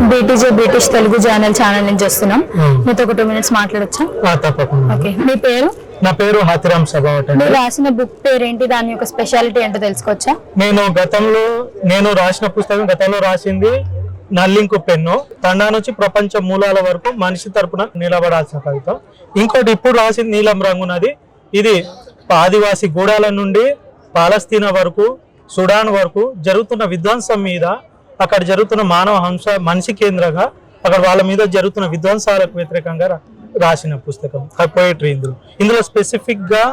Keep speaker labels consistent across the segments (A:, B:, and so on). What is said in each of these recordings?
A: బీటీజే British Telugu channel నుంచి వస్తున్నాం. మీతో ఒక 2 minutes మాట్లాడొచ్చా?
B: తప్పకుండా.
A: ఓకే, మీ పేరు?
B: నా పేరు హాతిరామ్ సబావట్.
A: మీరు రాసిన బుక్ పేరు ఏంటి, దాని యొక్క స్పెషాలిటీ ఏంటో తెలుసుకోవచ్చా?
B: నేను రాసిన పుస్తకం గతంలో రాసింది నల్లింకు పెన్ను, తండా నుంచి ప్రపంచ మూలాల వరకు మనిషి తరపున నిలబడాల్సిన కవిత. ఇంకోటి ఇప్పుడు రాసింది నీలం రంగునది. ఇది ఆదివాసి గూడాల నుండి పాలస్తీనా వరకు, సుడాన్ వరకు జరుగుతున్న విధ్వంసం మీద, అక్కడ జరుగుతున్న మానవ హంస మనిషి కేంద్రంగా అక్కడ వాళ్ళ మీద జరుగుతున్న విధ్వంసాలకు వ్యతిరేకంగా రాసిన పుస్తకం పోయట్రీ. ఇందులో స్పెసిఫిక్ గా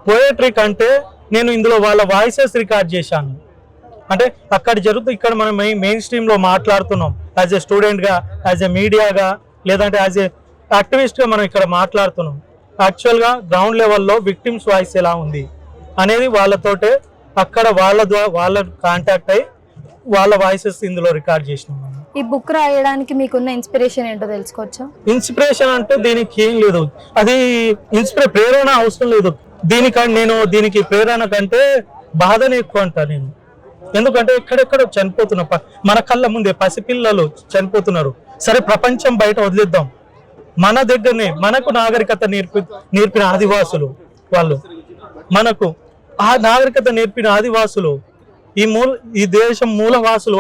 B: పోయట్రీ కంటే నేను ఇందులో వాళ్ళ వాయిసెస్ రికార్డ్ చేశాను. అంటే అక్కడ ఇక్కడ మనం మెయిన్ స్ట్రీమ్ లో మాట్లాడుతున్నాం, యాజ్ ఎ స్టూడెంట్ గా, యాజ్ ఎ మీడియాగా, లేదంటే యాజ్ ఎ యాక్టివిస్ట్ గా మనం ఇక్కడ మాట్లాడుతున్నాం. యాక్చువల్ గా గ్రౌండ్ లెవెల్లో విక్టిమ్స్ వాయిస్ ఎలా ఉంది అనేది వాళ్ళతోటే అక్కడ వాళ్ళ కాంటాక్ట్ అయ్యి వాళ్ళ వాయిసెస్ ఇందులో రికార్డ్ చేసినాం.
A: ఈ బుక్ రాయడానికి మీకున్న ఇన్స్పిరేషన్ ఏంటో తెలుసుకోవచ్చా?
B: ఇన్స్పిరేషన్ అంటే దీనికి ఏం లేదు, అది ప్రేరణ అవసరం లేదు దీనికి ప్రేరణ కంటే బాధనే ఎక్కువ అంటా నేను. ఎందుకంటే ఎక్కడెక్కడో చనిపోతున్నా, మన కళ్ళ ముందే పసిపిల్లలు చనిపోతున్నారు. సరే, ప్రపంచం బయట వదిలేద్దాం, మన దగ్గరనే మనకు నాగరికత నేర్పిన ఆదివాసులు వాళ్ళు, మనకు ఆ నాగరికత నేర్పిన ఆదివాసులు, ఈ దేశం మూలవాసులు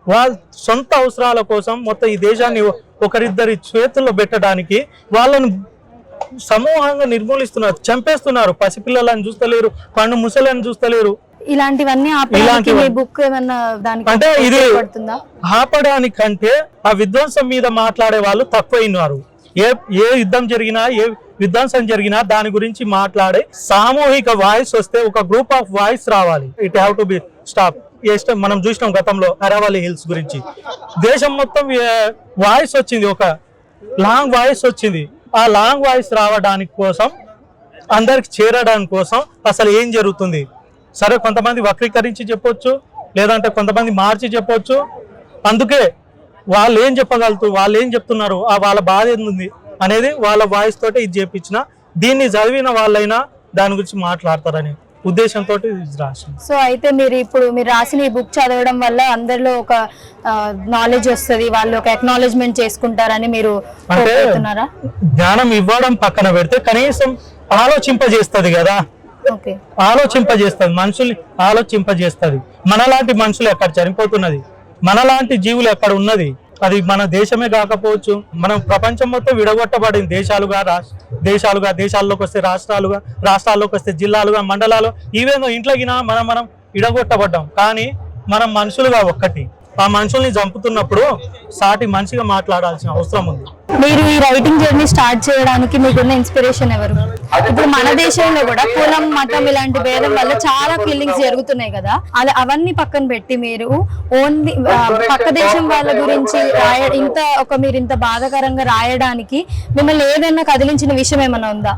B: వాళ్ళ సొంత అవసరాల కోసం మొత్తం ఈ దేశాన్ని ఒకరిద్దరి చేతుల్లో పెట్టడానికి వాళ్ళను సమూహంగా నిర్మూలిస్తున్నారు, చంపేస్తున్నారు. పసిపిల్లలను చూస్తలేరు, పండు ముసలను చూస్తలేరు.
A: ఇలాంటివన్నీ
B: అంటే ఇది ఆపడానికంటే ఆ విధ్వంసం మీద మాట్లాడే వాళ్ళు తక్కువైనారు. ఏ యుద్ధం జరిగినా, ఏ విధ్వంసం జరిగినా దాని గురించి మాట్లాడే సామూహిక వాయిస్ వస్తే, ఒక గ్రూప్ ఆఫ్ వాయిస్ రావాలి. It have to be stop. మనం చూసినాం గతంలో అరావళి హిల్స్ గురించి, దేశం మొత్తం వాయిస్ వచ్చింది, ఒక లాంగ్ వాయిస్ వచ్చింది. ఆ లాంగ్ వాయిస్ రావడానికి కోసం, అందరికి చేరడానికి కోసం అసలు ఏం జరుగుతుంది, సరే కొంతమంది వక్రీకరించి చెప్పొచ్చు, లేదంటే కొంతమంది మార్చి చెప్పొచ్చు. అందుకే వాళ్ళు ఏం చెప్పగలుగుతారు, వాళ్ళు ఏం చెప్తున్నారు, వాళ్ళ బాధ ఏంది అనేది వాళ్ళ వాయిస్ తోటి ఇది చేపించిన, దీన్ని చదివిన వాళ్ళైనా దాని గురించి మాట్లాడతారని ఉద్దేశంతో రాసింది.
A: సో అయితే మీరు రాసిన ఈ బుక్ చదవడం వల్ల అందరిలో ఒక నాలెడ్జ్ వస్తుంది, వాళ్ళు ఒక అక్నాలెడ్జ్మెంట్ చేసుకుంటారని మీరు అనుకుంటున్నారా?
B: జ్ఞానం ఇవ్వడం పక్కన పెడితే కనీసం ఆలోచింపజేస్తుంది కదా, మనుషుల్ని ఆలోచింపజేస్తుంది. మనలాంటి మనుషులు ఎక్కడ చనిపోతున్నది, మనలాంటి జీవులు ఎక్కడ ఉన్నది, అది మన దేశమే కాకపోవచ్చు. మనం ప్రపంచం మొత్తం విడగొట్టబడింది దేశాల్లోకి వస్తే రాష్ట్రాల్లోకి వస్తే జిల్లాలుగా, మండలాలు, ఈవేందో ఇంట్లోకినా మనం విడగొట్టబడ్డాం. కానీ మనం మనుషులుగా ఒక్కటి, ఆ మనుషుల్ని చంపుతున్నప్పుడు సాటి మనిషిగా మాట్లాడాల్సిన అవసరం ఉంది.
A: మీరు ఈ రైటింగ్ జర్నీ స్టార్ట్ చేయడానికి మీకున్న ఇన్స్పిరేషన్ ఎవరు? ఇప్పుడు మన దేశంలో కూడా కులం, మతం ఇలాంటి భేదం వల్ల చాలా కిల్లింగ్స్ జరుగుతున్నాయి కదా, అవన్నీ పక్కన పెట్టి మీరు ఓన్లీ పక్క దేశం వాళ్ళ గురించి మీరు ఇంత బాధాకరంగా రాయడానికి మిమ్మల్ని ఏదైనా కదిలించిన విషయం ఏమైనా ఉందా?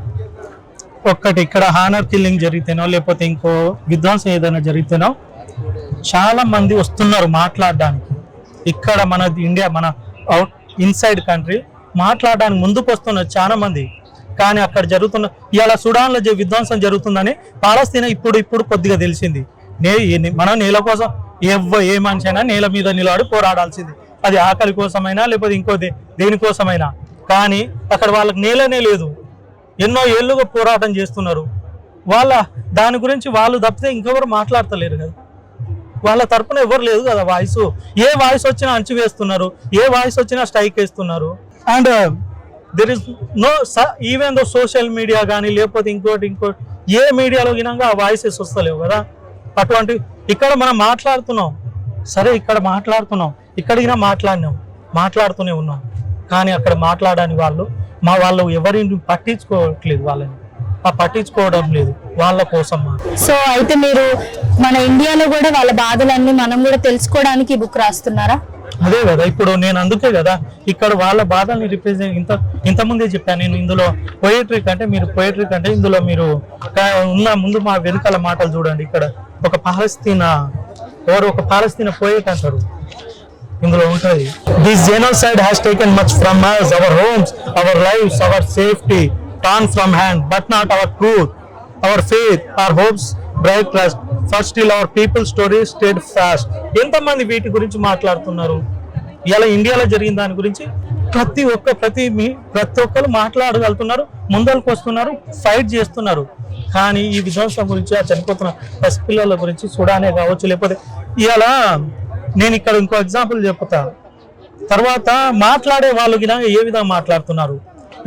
B: ఒక్కటి, ఇక్కడ హానర్ కిల్లింగ్ జరిగితేనో లేకపోతే ఇంకో విధ్వంసం ఏదైనా జరిగితేనో చాలా మంది వస్తున్నారు మాట్లాడడానికి. ఇక్కడ మన ఇండియా, మన ఇన్సైడ్ కంట్రీ మాట్లాడడానికి ముందుకు వస్తున్నారు చాలా మంది. కానీ అక్కడ జరుగుతున్న ఇవాళ సుడాన్లో విధ్వంసం జరుగుతుందని పాలస్తీనా ఇప్పుడు కొద్దిగా తెలిసింది. మన నేల కోసం ఏ మనిషి అయినా నేల మీద నిలబడి పోరాడాల్సింది, అది ఆకలి కోసమైనా లేకపోతే ఇంకో దేనికోసమైనా. కానీ అక్కడ వాళ్ళకి నేలనే లేదు, ఎన్నో ఏళ్ళుగా పోరాటం చేస్తున్నారు. దాని గురించి వాళ్ళు తప్పితే ఇంకెవరు మాట్లాడతలేరు కదా, వాళ్ళ తరపున ఎవరు లేదు కదా వాయిస్. ఏ వాయిస్ వచ్చినా అణచివేస్తున్నారు, ఏ వాయిస్ వచ్చినా స్ట్రైక్ వేస్తున్నారు. And there is no even though social media కానీ లేకపోతే ఇంకోటి ఏ మీడియాలో గినంగా ఆ వాయిసెస్ వస్తలేవు కదా. అటువంటి ఇక్కడ మనం మాట్లాడుతున్నాం, సరే ఇక్కడ మాట్లాడుతున్నాం, ఇక్కడికి మాట్లాడుతూనే ఉన్నాం. కానీ అక్కడ మాట్లాడని వాళ్ళు ఎవరిని పట్టించుకోవట్లేదు, పట్టించుకోవడం లేదు వాళ్ళ కోసం.
A: సో అయితే మీరు మన ఇండియాలో కూడా వాళ్ళ బాధలన్నీ మనం కూడా తెలుసుకోవడానికి ఈ బుక్ రాస్తున్నారా?
B: అదే కదా, ఇప్పుడు నేను అందుకే కదా ఇక్కడ వాళ్ళ బాధల్ని రిప్రజెంట్ ఇంతకుముందే చెప్పాను నేను. ఇందులో పోయట్రీ కంటే ఇందులో మీరు ముందు మా వెనుకాల మాటలు చూడండి. ఇక్కడ ఒక పాలస్తీనా పోయేట్ అంటారు, ఇందులో ఉంటుంది. This genocide has taken much from us, our homes, our lives, our safety torn from hand, but not our truth, our faith, our hopes, bright trust. First till our people's story stayed fast. ఎంతమంది వీటి గురించి మాట్లాడుతున్నారు? ఇలా ఇండియాలో జరిగిన దాని గురించి ప్రతి ఒక్కరు మాట్లాడగలుగుతున్నారు, ముందరకు వస్తున్నారు, ఫైట్ చేస్తున్నారు. కానీ ఈ విధ్వంసం గురించి, ఆ చనిపోతున్న పసిపిల్లల గురించి సుడానే కావచ్చు, లేకపోతే ఇలా నేను ఇక్కడ ఇంకో ఎగ్జాంపుల్ చెప్తా. తర్వాత మాట్లాడే వాళ్ళు గిన ఏ విధంగా మాట్లాడుతున్నారు.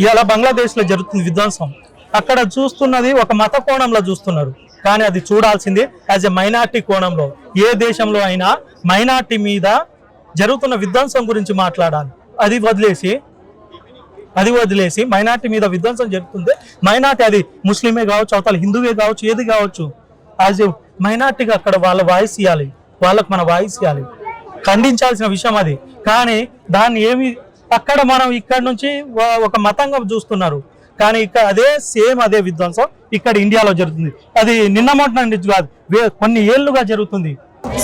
B: ఇలా బంగ్లాదేశ్లో జరుగుతుంది విధ్వంసం, అక్కడ చూస్తున్నది ఒక మత కోణంలో చూస్తున్నారు, కానీ అది చూడాల్సింది యాజ్ ఎ మైనార్టీ కోణంలో. ఏ దేశంలో అయినా మైనార్టీ మీద జరుగుతున్న విధ్వంసం గురించి మాట్లాడాలి. అది వదిలేసి మైనార్టీ మీద విధ్వంసం జరుగుతుంది, మైనార్టీ అది ముస్లిమే కావచ్చు, అవతల హిందువే కావచ్చు, ఏది కావచ్చు, యాజ్ ఎ మైనార్టీగా అక్కడ వాళ్ళ వాయిస్ ఇవ్వాలి, వాళ్ళకు మన వాయిస్ ఇవ్వాలి, ఖండించాల్సిన విషయం అది. కానీ దాన్ని అక్కడ మనం ఇక్కడ నుంచి ఒక మతంగా చూస్తున్నారు, కానీ ఇక్కడ అదే విధ్వంసం ఇక్కడ ఇండియాలో జరుగుతుంది. అది నిన్న మొన్న కాదు, కొన్ని ఏళ్లుగా జరుగుతుంది.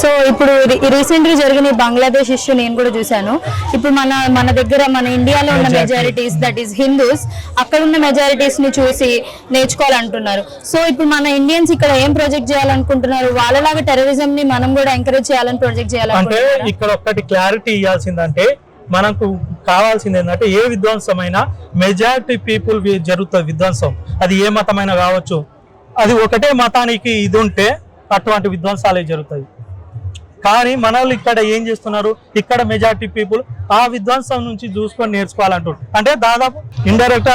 A: సో ఇప్పుడు రీసెంట్ గా జరిగిన బంగ్లాదేశ్ ఇష్యూ నేను కూడా చూశాను. ఇప్పుడు మన దగ్గర మన ఇండియాలో ఉన్న మెజారిటీస్, దట్ ఈస్ హిందూస్, అక్కడ ఉన్న మెజారిటీస్ ని చూసి నేర్చుకోవాలంటున్నారు. సో ఇప్పుడు మన ఇండియన్స్ ఇక్కడ ఏం ప్రొజెక్ట్ చేయాలనుకుంటున్నారు? వాళ్ళలాగా టెర్రరిజం ని మనం కూడా ఎంకరేజ్ చేయాలని ప్రొజెక్ట్
B: అంటే ఇక్కడ ఒక్కటి క్లారిటీ ఇవ్వాల్సిందంటే, మనకు కావాల్సింది ఏంటంటే, ఏ విధ్వంసమైనా మెజారిటీ పీపుల్ జరుగుతుంది విధ్వంసం, అది ఏ మతమైనా కావచ్చు. అది ఒకటే మతానికి ఇది ఉంటే అటువంటి విధ్వంసాలే జరుగుతాయి. కానీ మనల్ని ఇక్కడ ఏం చేస్తున్నారు, ఇక్కడ మెజారిటీ పీపుల్ ఆ విధ్వంసం నుంచి చూసుకొని నేర్చుకోవాలంటారు. అంటే దాదాపు ఇండైరెక్ట్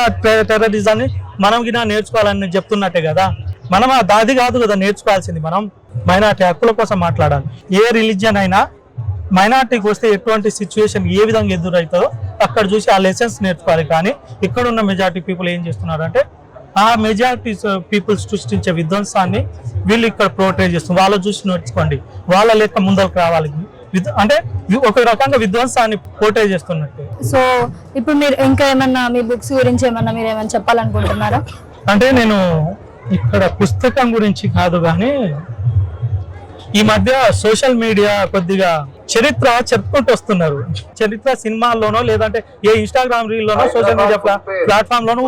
B: టెర్రరిజాన్ని మనం గినా నేర్చుకోవాలని చెప్తున్నట్టే కదా. మనం అది కాదు కదా నేర్చుకోవాల్సింది, మనం మైనార్టీ హక్కుల కోసం మాట్లాడాలి. ఏ రిలీజియన్ అయినా మైనార్టీకి వస్తే ఎటువంటి సిచ్యువేషన్ ఏ విధంగా ఎదురవుతుందో అక్కడ చూసి ఆ లెసన్స్ నేర్చుకోవాలి. కానీ ఇక్కడ ఉన్న మెజారిటీ పీపుల్ ఏం చేస్తున్నారు అంటే, ఆ మెజారిటీ పీపుల్స్ సృష్టించే విధ్వంసాన్ని వీళ్ళు ఇక్కడ ప్రోట్రేట్ చేస్తున్నారు. వాళ్ళు చూసి నేర్చుకోండి, వాళ్ళ లెక్క ముందరకు రావాలి. అంటే ఒక రకంగా విధ్వంసాన్ని పోర్ట్రే చేస్తున్నట్టు.
A: సో ఇప్పుడు మీరు ఇంకా ఏమన్నా మీ బుక్స్ గురించి మీరు ఏమైనా చెప్పాలనుకుంటున్నారా?
B: అంటే నేను ఇక్కడ పుస్తకం గురించి కాదు, కానీ ఈ మధ్య సోషల్ మీడియా కొద్దిగా చరిత్ర చెప్పుకుంటూ వస్తున్నారు. చరిత్ర సినిమాల్లోనో లేదంటే ఏ ఇన్స్టాగ్రామ్ రీల్ లోనో సోషల్ మీడియా ప్లాట్ఫామ్ లోనో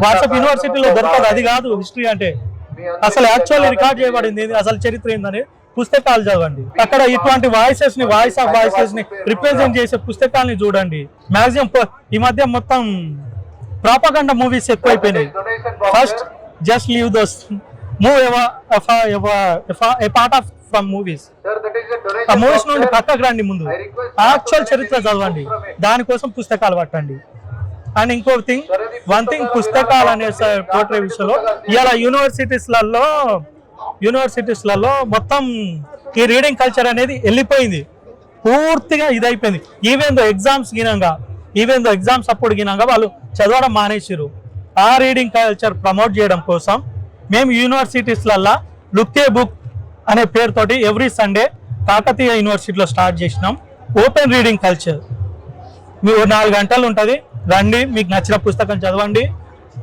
B: వాట్సాప్ యూనివర్సిటీలో దొరకదు. అది కాదు హిస్టరీ అంటే, అసలు యాక్చువల్లీ రికార్డ్ చేయబడింది అసలు చరిత్ర ఏందని పుస్తకాలు చదవండి. అక్కడ ఇటువంటి వాయిస్ ఆఫ్ వాయిసెస్ ని రిప్రజెంట్ చేసే పుస్తకాలని చూడండి. మాక్సిమం ఈ మధ్య మొత్తం ప్రాపగండా మూవీస్ ఎక్కువైపోయినాయి. First just leave those move A part of from movies. ఆ మూవీస్ నుండి పక్కకు రండి, ముందు యాక్చువల్ చరిత్ర చదవండి, దానికోసం పుస్తకాలు పట్టండి. అండ్ ఇంకో వన్ థింగ్ పుస్తకాలు అనే పోర్ట్రే విషయంలో ఇలా యూనివర్సిటీస్లలో మొత్తం ఈ రీడింగ్ కల్చర్ అనేది వెళ్ళిపోయింది, పూర్తిగా ఇదైపోయింది. ఈవెన్ దో ఎగ్జామ్స్ అప్పుడు గినంగా వాళ్ళు చదవడం మానేసారు. ఆ రీడింగ్ కల్చర్ ప్రమోట్ చేయడం కోసం మేము యూనివర్సిటీస్లల్లో లుక్ ఏ బుక్ అనే పేరుతోటి ఎవ్రీ సండే కాకతీయ యూనివర్సిటీలో స్టార్ట్ చేసినాం ఓపెన్ రీడింగ్ కల్చర్. మీరు 4 గంటలు ఉంటుంది, రండి, మీకు నచ్చిన పుస్తకం చదవండి,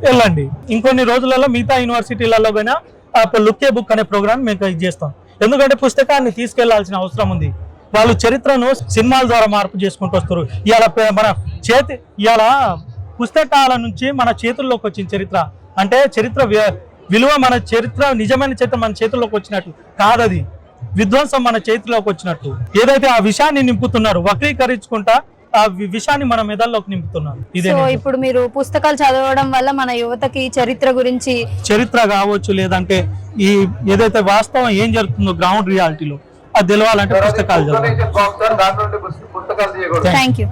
B: వెళ్ళండి. ఇంకొన్ని రోజులలో మిగతా యూనివర్సిటీలలో పోయినా లుక్ ఏ బుక్ అనే ప్రోగ్రామ్ మేము ఇది చేస్తాం. ఎందుకంటే పుస్తకాన్ని తీసుకెళ్లాల్సిన అవసరం ఉంది. వాళ్ళు చరిత్రను సినిమాల ద్వారా మార్పు చేసుకుంటూ వస్తారు. ఇవాళ పుస్తకాల నుంచి మన చేతుల్లోకి వచ్చిన చరిత్ర, అంటే చరిత్ర విలువ, మన చరిత్ర నిజమైన చరిత్ర మన చేతుల్లోకి వచ్చినట్టు కాదది, విధ్వంసం మన చేతిలోకి వచ్చినట్టు. ఏదైతే ఆ విషయాన్ని నింపుతున్నారు, వక్రీకరించుకుంటా ఆ విషయాన్ని మన మెదల్లోకి నింపుతున్నారు. ఇదే
A: ఇప్పుడు మీరు పుస్తకాలు చదవడం వల్ల మన యువతకి చరిత్ర కావచ్చు, లేదంటే ఈ ఏదైతే వాస్తవం ఏం జరుగుతుందో గ్రౌండ్ రియాలిటీలో అది తెలవాలంటే పుస్తకాలు చదవాలి. Thank you.